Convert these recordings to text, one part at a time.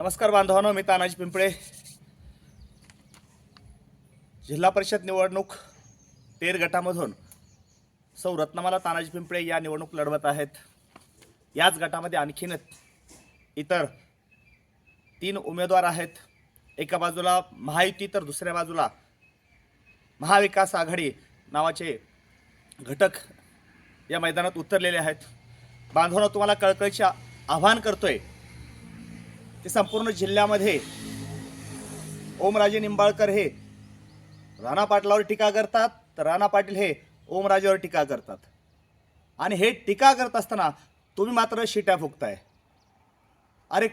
नमस्कार बांधवांनो, मी तानाजी पिंपळे. जिल्हा परिषद निवडणूक तेर गटामधून सौ रत्नमाला तानाजी पिंपळे या निवडणूक लढवत आहेत. याच गटामध्ये आणखीन इतर 3 उमेदवार आहेत. एका बाजूला महायुती तर दुसऱ्या बाजूला महाविकास आघाडी नावाचे घटक या मैदानात उतरलेले आहेत. बांधवांनो, तुम्हाला कळकळीचे आवाहन करतोय की संपूर्ण जिल्ह्यामध्ये ओमराजे निंबाळकर हे राणा पाटलावर टीका करतात, तर राणा पाटील हे ओमराजेवर टीका करतात. आणि हे टीका करत असताना तुम्ही मात्र शिट्या फुकताय. अरे,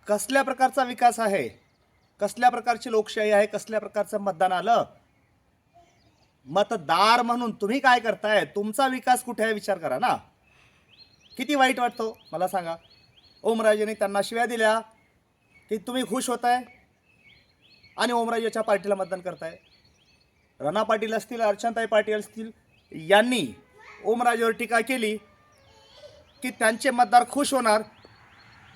कसल्या प्रकारचा विकास आहे, कसल्या प्रकारची लोकशाही आहे, कसल्या प्रकारचं मतदान आलं. मतदार म्हणून तुम्ही काय करताय, तुमचा विकास कुठे आहे विचार करा ना. किती वाईट वाटतो मला सांगा. ओमराजेने त्यांना शिव्या दिल्या की तुम्ही खुश होताय आणि ओमराजेच्या पार्टीला मतदान करताय. राणा पाटील असतील, अर्चनाताई पाटील असतील, यांनी ओमराजेवर टीका केली की त्यांचे मतदार खुश होणार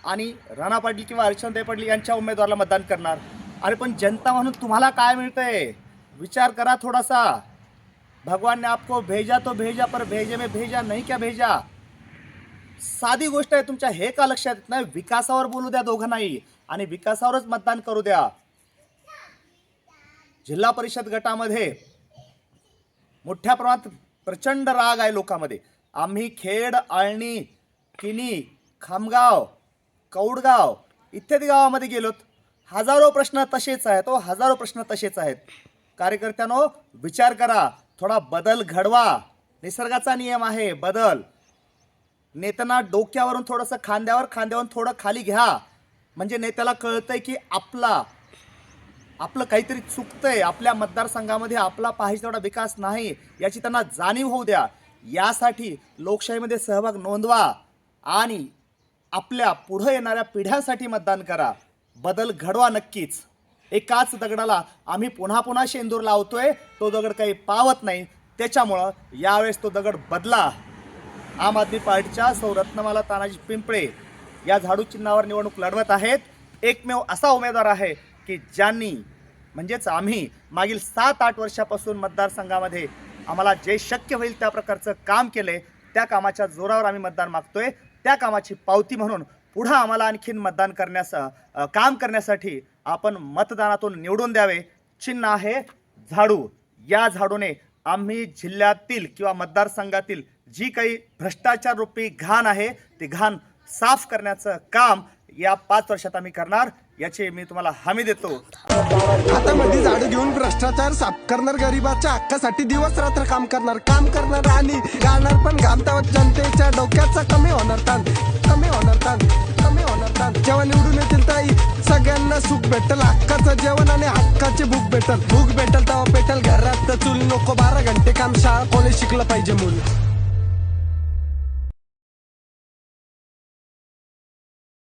आणि राणा पाटील किंवा अर्चनाताई पाटील यांच्या उमेदवाराला मतदान करणार. अरे पण जनता म्हणून तुम्हाला काय मिळतंय विचार करा थोडासा. भगवान ने आपको भेजा तो भेजा, पर भेजे में भेजा नहीं क्या भेजा. साधी गोष्ट आहे. तुमच्या हे का लक्षात येत नाही. विकासावर बोलू द्या दोघांनाही आणि विकासावरच मतदान करू द्या. जिल्हा परिषद गटामध्ये मोठ्या प्रमाणात प्रचंड राग आहे लोकांमध्ये. आम्ही खेड, आळणी, किनी, खामगाव, कौडगाव इत्यादी गावामध्ये गेलोत. हजारो प्रश्न तसेच आहेत. हजारो प्रश्न तसेच आहेत. कार्यकर्त्यांनो, विचार करा, थोडा बदल घडवा. निसर्गाचा नियम आहे बदल. नेत्यांना डोक्यावरून थोडंसं खांद्यावरून थोडं खाली घ्या, म्हणजे नेत्याला कळतंय की आपलं काहीतरी चुकतंय, आपल्या मतदारसंघामध्ये आपला पाहिजे तेवढा विकास नाही याची त्यांना जाणीव होऊ द्या. यासाठी लोकशाहीमध्ये सहभाग नोंदवा आणि आपल्या पुढे येणाऱ्या पिढ्यांसाठी मतदान करा. बदल घडवा नक्कीच. एकाच दगडाला आम्ही पुन्हा पुन्हा शेंदूर लावतोय, तो दगड काही पावत नाही. त्याच्यामुळं यावेळेस तो दगड बदला. आम आदमी पार्टीच्या सौ रत्नमाला तानाजी पिंपळे या झाडू चिन्हावर निवडणूक लढवत आहेत. एकमेव असा उमेदवार आहे की ज्यांनी म्हणजेच आम्ही मागील 7-8 वर्षापासून मतदारसंघामध्ये आम्हाला जे शक्य होईल त्या प्रकारचं काम केले. त्या कामाच्या जोरावर आम्ही मतदान मागतोय. त्या कामाची पावती म्हणून पुढं आम्हाला आणखीन मतदान काम करण्यासाठी आपण मतदानातून निवडून द्यावे. चिन्ह आहे झाडू. या झाडूने आम्ही जिल्ह्यातील किंवा मतदारसंघातील जी काही भ्रष्टाचार रूपी घाण आहे ती घाण साफ करण्याचं काम या 5 वर्षात आम्ही करणार, याची मी तुम्हाला हमी देतो. हातामध्ये झाडू घेऊन भ्रष्टाचार साफ करणार, गरिबाच्या हक्कासाठी दिवस रात्र काम करणार आणि गाणार पण घालता जनतेच्या डोक्याचा कमी होणार ताण. जेव्हा निवडून येतील ताई सगळ्यांना सुख भेटल, हक्काचं जेवण आणि हक्काची भूक भेटल तेव्हा पेटल घरात चूल नको. 12 घंटे काम, शाळा कॉलेज शिकलं पाहिजे मूल.